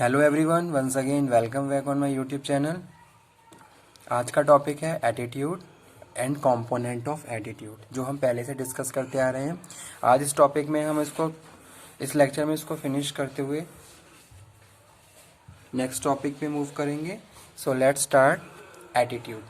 Hello everyone, once again welcome back on my YouTube channel. आज का topic है attitude and component of attitude, जो हम पहले से डिस्कस करते आ रहे हैं। आज इस टॉपिक में हम इस लेक्चर में इसको फिनिश करते हुए नेक्स्ट टॉपिक पे मूव करेंगे। So let's start attitude.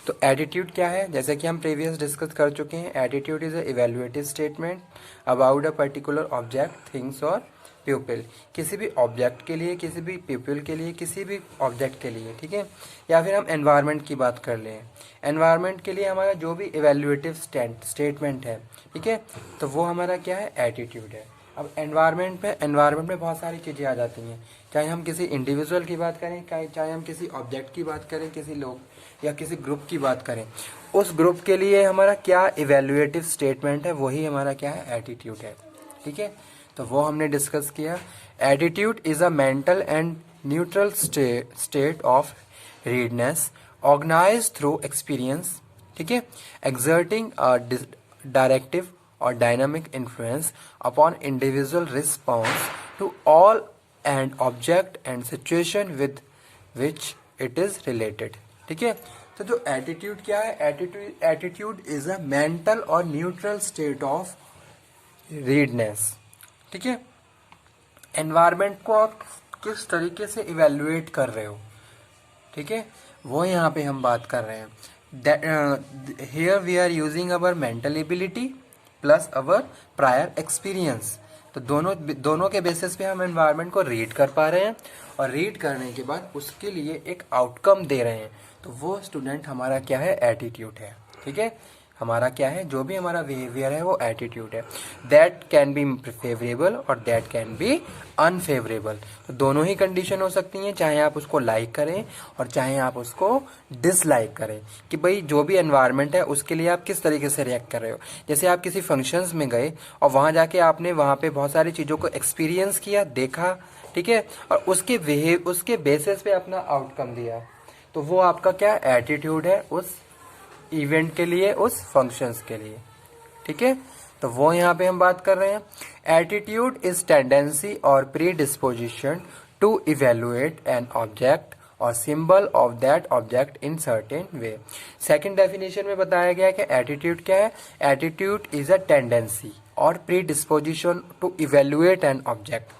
तो एटीट्यूड क्या है? जैसे कि हम प्रीवियस डिस्कस कर चुके हैं, attitude is a evaluative statement about a particular object, things और पीपल। किसी भी ऑब्जेक्ट के लिए, किसी भी पीपल के लिए, किसी भी ऑब्जेक्ट के लिए, ठीक है। या फिर हम एनवायरनमेंट की बात कर लें, एनवायरनमेंट के लिए हमारा जो भी इवैल्यूएटिव स्टेटमेंट है, ठीक है, तो वो हमारा क्या है? एटीट्यूड है। अब एनवायरनमेंट में बहुत सारी चीज़ें आ जाती हैं, चाहे हम किसी इंडिविजुअल की बात करें, चाहे हम किसी ऑब्जेक्ट की बात करें, किसी लोग या किसी ग्रुप की बात करें। उस ग्रुप के लिए हमारा क्या इवैल्यूएटिव स्टेटमेंट है, वही हमारा क्या है? एटीट्यूड है, ठीक है। तो वो हमने डिस्कस किया। Attitude is a mental and neutral state of readiness organise through experience, ठीक है, exerting a directive or dynamic influence upon individual response to all and object and situation with which it is related, ठीक है। तो जो attitude क्या है? Attitude is a mental और neutral state of रीडनेस, ठीक है। एनवायरमेंट को आप किस तरीके से इवेल्युएट कर रहे हो, ठीक है, वो यहाँ पे हम बात कर रहे हैं। Here we are using our mental ability plus our prior experience. तो दोनों के बेसिस पे हम एनवायरनमेंट को रीड कर पा रहे हैं, और रीड करने के बाद उसके लिए एक आउटकम दे रहे हैं। तो वो स्टूडेंट हमारा क्या है? एटीट्यूड है, ठीक है। हमारा क्या है? जो भी हमारा बिहेवियर है वो एटीट्यूड है। दैट कैन बी फेवरेबल और दैट कैन बी अनफेवरेबल। तो दोनों ही कंडीशन हो सकती हैं, चाहे आप उसको लाइक करें और चाहे आप उसको डिसलाइक करें, कि भाई जो भी एनवायरनमेंट है उसके लिए आप किस तरीके से रिएक्ट कर रहे हो। जैसे आप किसी फंक्शंस में गए और वहाँ जाके आपने वहाँ पे बहुत सारी चीज़ों को एक्सपीरियंस किया, देखा, ठीक है, और उसके बेसिस पे अपना आउटकम दिया। तो वो आपका क्या एटीट्यूड है उस इवेंट के लिए, उस फंक्शंस के लिए, ठीक है। तो वो यहाँ पे हम बात कर रहे हैं। एटीट्यूड इज टेंडेंसी और predisposition to evaluate an object और symbol of that object in certain way. Second definition में बताया गया कि एटीट्यूड क्या है? एटीट्यूड इज अ टेंडेंसी और predisposition to evaluate an object,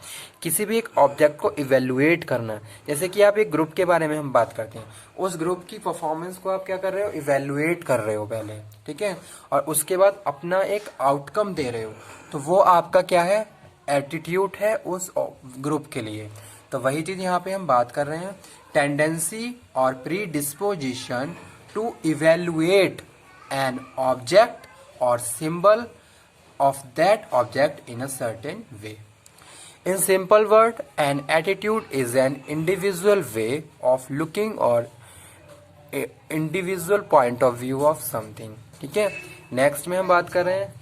किसी भी एक ऑब्जेक्ट को इवेल्युएट करना। जैसे कि आप एक ग्रुप के बारे में हम बात करते हैं, उस ग्रुप की परफॉर्मेंस को आप क्या कर रहे हो? इवेल्युएट कर रहे हो पहले, ठीक है, और उसके बाद अपना एक आउटकम दे रहे हो। तो वो आपका क्या है? एटीट्यूड है उस ग्रुप के लिए। तो वही चीज यहाँ पे हम बात कर रहे हैं, टेंडेंसी और predisposition to evaluate an object और symbol of that object in a certain way. In simple word, an attitude is an individual way of looking or a individual point of view of something, ठीक है। Next में हम बात कर रहे हैं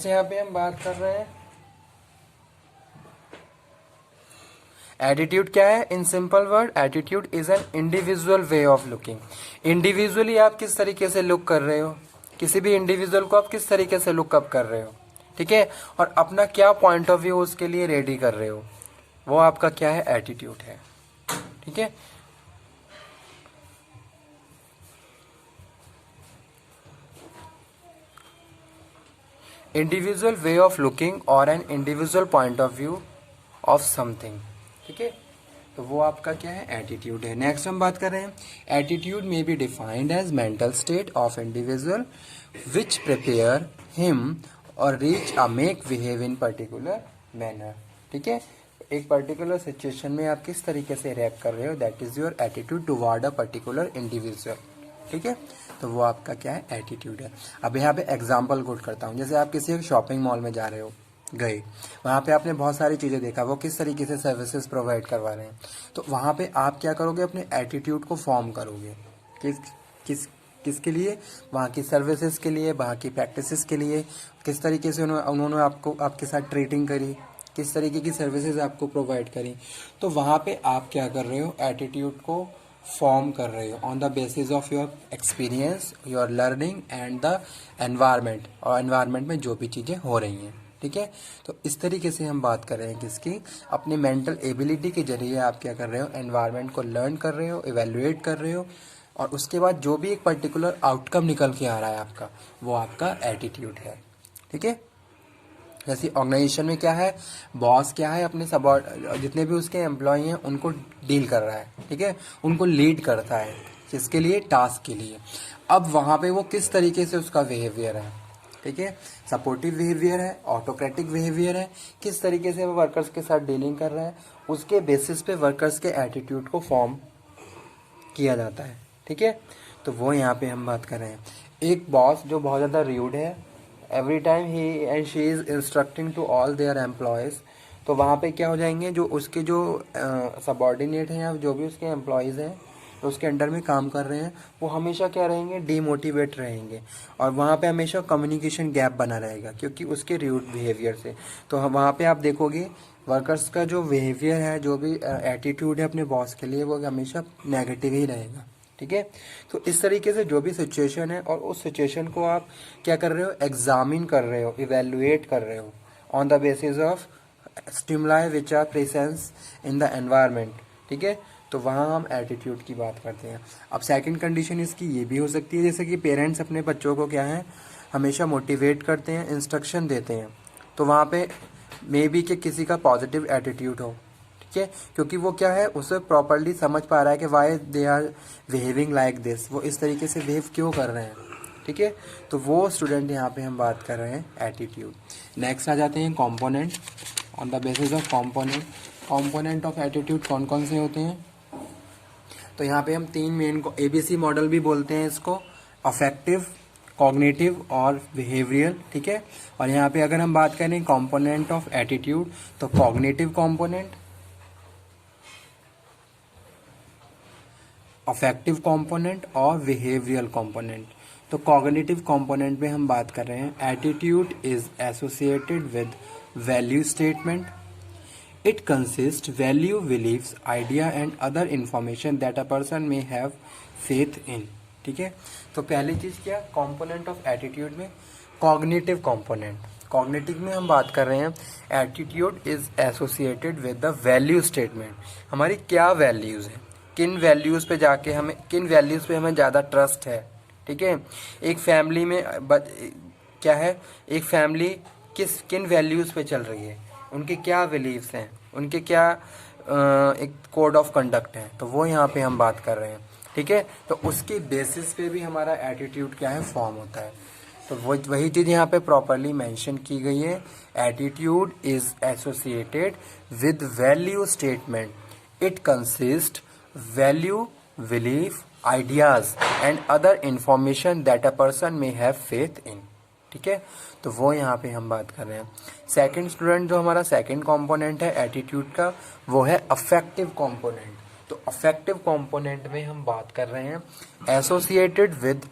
यहाँ पे हम बात कर रहे हैं एटीट्यूड क्या है? In simple word, attitude is an individual way of looking. Individually आप किस तरीके से लुक कर रहे हो, किसी भी इंडिविजुअल को आप किस तरीके से लुकअप कर रहे हो, ठीक है, और अपना क्या पॉइंट ऑफ व्यू उसके लिए रेडी कर रहे हो, वो आपका क्या है? एटीट्यूड है, ठीक है। इंडिविजुअल वे ऑफ लुकिंग और an individual point of view of something, ठीक है। तो वो आपका क्या है? एटीट्यूड है। नेक्स्ट हम बात कर रहे हैं, attitude may be defined as mental state of individual which prepare him or reach a make behave in particular manner, ठीक है। एक पर्टिकुलर सिचुएशन में आप किस तरीके से रिएक्ट कर रहे हो, that is your attitude toward a particular individual, ठीक है। तो वो आपका क्या है? एटीट्यूड है। अब यहाँ पे एग्जाम्पल कोट करता हूँ। जैसे आप किसी एक शॉपिंग मॉल में जा रहे हो, गए, वहाँ पे आपने बहुत सारी चीज़ें देखा, वो किस तरीके से सर्विसेज प्रोवाइड करवा रहे हैं। तो वहाँ पे आप क्या करोगे? अपने एटीट्यूड को फॉर्म करोगे किसके लिए? वहाँ की सर्विसेज के लिए, वहाँ की प्रैक्टिसेस के लिए, किस तरीके से उन्होंने आपको आपके साथ ट्रीटिंग करी, किस तरीके की सर्विसेज आपको प्रोवाइड करी। तो वहाँ पे आप क्या कर रहे हो? एटीट्यूड को फॉर्म कर रहे हो on the basis of your experience, your learning and the environment, और एनवायरनमेंट में जो भी चीज़ें हो रही हैं, ठीक है। तो इस तरीके से हम बात कर रहे हैं किसकी, अपनी मेंटल एबिलिटी के जरिए आप क्या कर रहे हो, एनवायरनमेंट को लर्न कर रहे हो, इवेल्युएट कर रहे हो, और उसके बाद जो भी एक पर्टिकुलर आउटकम निकल के आ रहा है आपका, वो आपका एटीट्यूड है, ठीक है। जैसे ऑर्गेनाइजेशन में क्या है, बॉस क्या है, अपने सब जितने भी उसके एम्प्लॉय हैं उनको डील कर रहा है, ठीक है, उनको लीड करता है, किसके लिए, टास्क के लिए। अब वहाँ पे वो किस तरीके से उसका बिहेवियर है, ठीक है, सपोर्टिव बिहेवियर है, ऑटोक्रेटिक बिहेवियर है, किस तरीके से वो वर्कर्स के साथ डीलिंग कर रहा है, उसके बेसिस पे वर्कर्स के एटीट्यूड को फॉर्म किया जाता है, ठीक है। तो वो यहाँ पे हम बात कर रहे हैं। एक बॉस जो बहुत ज़्यादा र्यूड है, एवरी टाइम ही and she is instructing to all their employees, तो वहाँ पे क्या हो जाएंगे, जो उसके जो सबॉर्डिनेट हैं या जो भी उसके एम्प्लॉयज़ हैं तो उसके अंडर में काम कर रहे हैं, वो हमेशा क्या रहेंगे, डीमोटिवेट रहेंगे, और वहाँ पे हमेशा कम्युनिकेशन गैप बना रहेगा क्योंकि उसके र्यूड बिहेवियर से। तो वहाँ पे आप देखोगे वर्कर्स का जो बिहेवियर है, जो भी एटीट्यूड है अपने बॉस के लिए, वो हमेशा नेगेटिव ही रहेगा, ठीक है। तो इस तरीके से जो भी सिचुएशन है और उस सिचुएशन को आप क्या कर रहे हो, एग्जामिन कर रहे हो, इवेल्युएट कर रहे हो on the basis of stimuli which are presence in the environment, ठीक है। तो वहाँ हम एटीट्यूड की बात करते हैं। अब सेकंड कंडीशन इसकी ये भी हो सकती है, जैसे कि पेरेंट्स अपने बच्चों को क्या है, हमेशा मोटिवेट करते हैं, इंस्ट्रक्शन देते हैं, तो वहाँ पे मे बी कि किसी का पॉजिटिव एटीट्यूड हो, ठीक है, क्योंकि वो क्या है, उसे प्रॉपरली समझ पा रहा है कि why they are behaving like this, वो इस तरीके से बिहेव क्यों कर रहे हैं, ठीक है। तो वो स्टूडेंट यहाँ पे हम बात कर रहे हैं एटीट्यूड। नेक्स्ट आ जाते हैं component. On the basis of component of attitude कौन कौन से होते हैं, तो यहाँ पे हम तीन मेन को ABC मॉडल भी बोलते हैं इसको, अफेक्टिव, कॉग्निटिव और बिहेवियरल, ठीक है। और यहाँ पे अगर हम बात करें कॉम्पोनेंट ऑफ एटीट्यूड, तो कॉग्निटिव कॉम्पोनेंट, अफेक्टिव कंपोनेंट और बिहेवियरल कंपोनेंट। तो कॉग्निटिव कंपोनेंट में हम बात कर रहे हैं, attitude is associated with value statement, it consist value, beliefs, idea and other information that a person may have faith in, ठीक है। तो पहली चीज क्या, कंपोनेंट ऑफ एटीट्यूड में कॉग्निटिव कंपोनेंट, कॉग्निटिव में हम बात कर रहे हैं, attitude is associated with the value statement, हमारी क्या वैल्यूज हैं, किन वैल्यूज़ पे जाके हमें, किन वैल्यूज़ पे हमें ज़्यादा ट्रस्ट है, ठीक है। एक फैमिली में क्या है, एक फैमिली किन वैल्यूज़ पे चल रही है, उनके क्या बिलीव्स हैं, उनके क्या एक कोड ऑफ कंडक्ट है, तो वो यहाँ पे हम बात कर रहे हैं, ठीक है। तो उसके बेसिस पे भी हमारा एटीट्यूड क्या है, फॉर्म होता है। तो वही चीज़ यहाँ पे प्रॉपरली मेंशन की गई है, attitude is associated with value statement, it consist value, belief, ideas and other information that a person may have faith in, ठीक है। तो वो यहाँ पे हम बात कर रहे हैं। सेकंड स्टूडेंट, जो हमारा सेकंड कंपोनेंट है एटीट्यूड का, वो है अफेक्टिव कंपोनेंट। तो अफेक्टिव कंपोनेंट में हम बात कर रहे हैं, associated with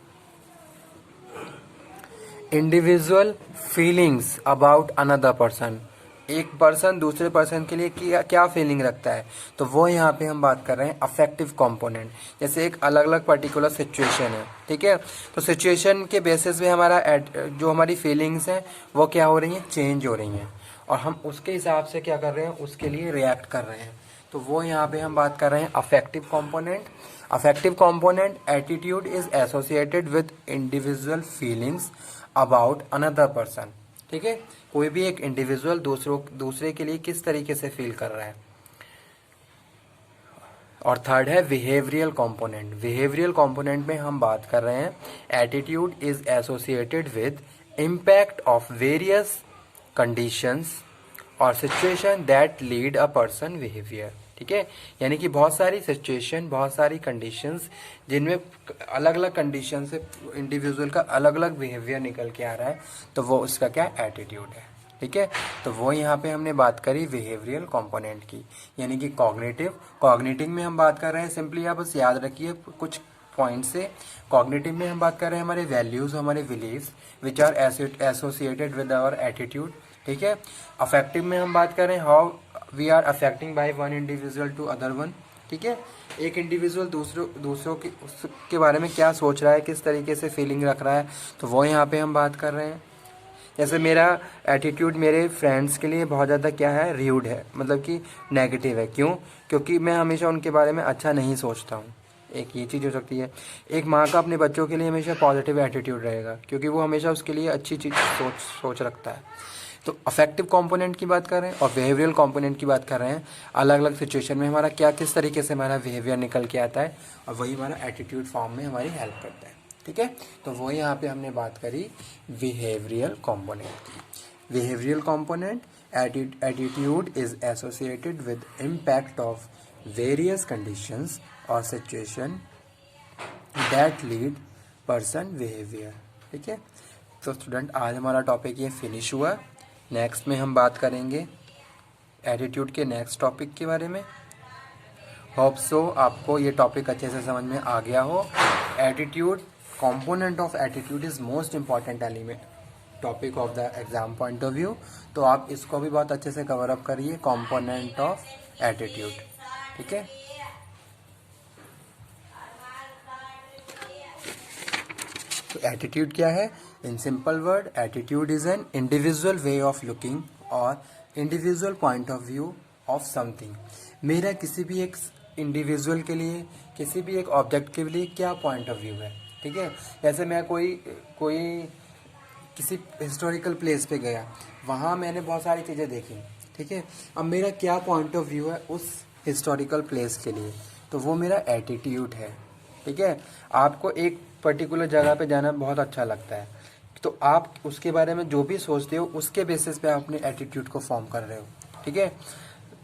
individual feelings about another person, एक पर्सन दूसरे पर्सन के लिए क्या फीलिंग रखता है, तो वो यहाँ पे हम बात कर रहे हैं अफेक्टिव कंपोनेंट। जैसे एक अलग अलग पर्टिकुलर सिचुएशन है, ठीक है, तो सिचुएशन के बेसिस पे हमारा जो हमारी फीलिंग्स हैं वो क्या हो रही हैं, चेंज हो रही हैं, और हम उसके हिसाब से क्या कर रहे हैं, उसके लिए रिएक्ट कर रहे हैं। तो वो यहाँ पे हम बात कर रहे हैं affective component. Affective component, attitude is associated with individual feelings about another person, ठीक है, कोई भी एक इंडिविजुअल दूसरे के लिए किस तरीके से फील कर रहा है। और थर्ड है बिहेवियरल कंपोनेंट। बिहेवियरल कंपोनेंट में हम बात कर रहे हैं, attitude is associated with impact of various conditions or situation that lead a person behaviour, ठीक है, यानी कि बहुत सारी सिचुएशन, बहुत सारी कंडीशंस जिनमें अलग अलग कंडीशन से इंडिविजुअल का अलग अलग बिहेवियर निकल के आ रहा है, तो वो उसका क्या एटीट्यूड है, ठीक है। तो वो यहाँ पे हमने बात करी बिहेवियरल कंपोनेंट की, यानी कि कॉग्निटिव में हम बात कर रहे हैं, सिंपली आप बस याद रखिए कुछ पॉइंट से। कॉग्निटिव में हम बात कर रहे हैं हमारे वैल्यूज, हमारे beliefs which are associated with our attitude, ठीक है। अफेक्टिव में हम बात कर रहे हैं how we are affecting by one individual to other one, ठीक है। एक इंडिविजुअल दूसरों के बारे में क्या सोच रहा है, किस तरीके से फीलिंग रख रहा है, तो वो यहाँ पे हम बात कर रहे हैं। जैसे मेरा एटीट्यूड मेरे फ्रेंड्स के लिए बहुत ज़्यादा क्या है, र्यूड है, मतलब कि नेगेटिव है। क्यों? क्योंकि मैं हमेशा उनके बारे में अच्छा नहीं सोचता हूँ। एक ये चीज़ हो सकती है। एक माँ का अपने बच्चों के लिए हमेशा पॉजिटिव एटीट्यूड रहेगा, क्योंकि वो हमेशा उसके लिए अच्छी चीज़ सोच रखता है। तो अफेक्टिव कंपोनेंट की बात कर रहे हैं और बिहेवियरल कंपोनेंट की बात कर रहे हैं। अलग अलग सिचुएशन में हमारा क्या, किस तरीके से हमारा बिहेवियर निकल के आता है, और वही हमारा एटीट्यूड फॉर्म में हमारी हेल्प करता है। ठीक है, तो वो यहाँ पे हमने बात करी बिहेवियरल कंपोनेंट की। Behavioural component, attitude is associated with impact of various conditions or situation that lead person behaviour. ठीक है, तो स्टूडेंट आज हमारा टॉपिक ये फिनिश हुआ। नेक्स्ट में हम बात करेंगे एटीट्यूड के नेक्स्ट टॉपिक के बारे में। होप सो आपको ये टॉपिक अच्छे से समझ में आ गया हो। Attitude, component of attitude is most important element topic of the exam point of view. तो आप इसको भी बहुत अच्छे से कवर अप करिए, कंपोनेंट ऑफ एटीट्यूड। ठीक है, तो एटीट्यूड क्या है? In simple word, attitude is an individual way of looking or individual point of view of something. मेरा किसी भी एक इंडिविजुअल के लिए, किसी भी एक ऑब्जेक्ट के लिए क्या पॉइंट ऑफ व्यू है। ठीक है, जैसे मैं कोई किसी हिस्टोरिकल प्लेस पे गया, वहाँ मैंने बहुत सारी चीज़ें देखी। ठीक है, अब मेरा क्या पॉइंट ऑफ व्यू है उस हिस्टोरिकल प्लेस के लिए, तो वो मेरा एटीट्यूड है। ठीक है, आपको एक पर्टिकुलर जगह पे जाना बहुत अच्छा लगता है, तो आप उसके बारे में जो भी सोचते हो उसके बेसिस पे आप अपने एटीट्यूड को फॉर्म कर रहे हो। ठीक है,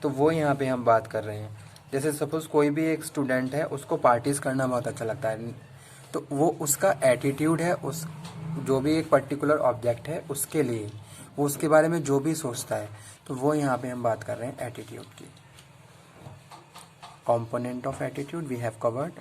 तो वो यहाँ पे हम बात कर रहे हैं। जैसे सपोज कोई भी एक स्टूडेंट है, उसको पार्टीज करना बहुत अच्छा लगता है, तो वो उसका एटीट्यूड है, उस जो भी एक पर्टिकुलर ऑब्जेक्ट है उसके लिए, वो उसके बारे में जो भी सोचता है, तो वो यहाँ पे हम बात कर रहे हैं एटीट्यूड की। Component of attitude we have covered.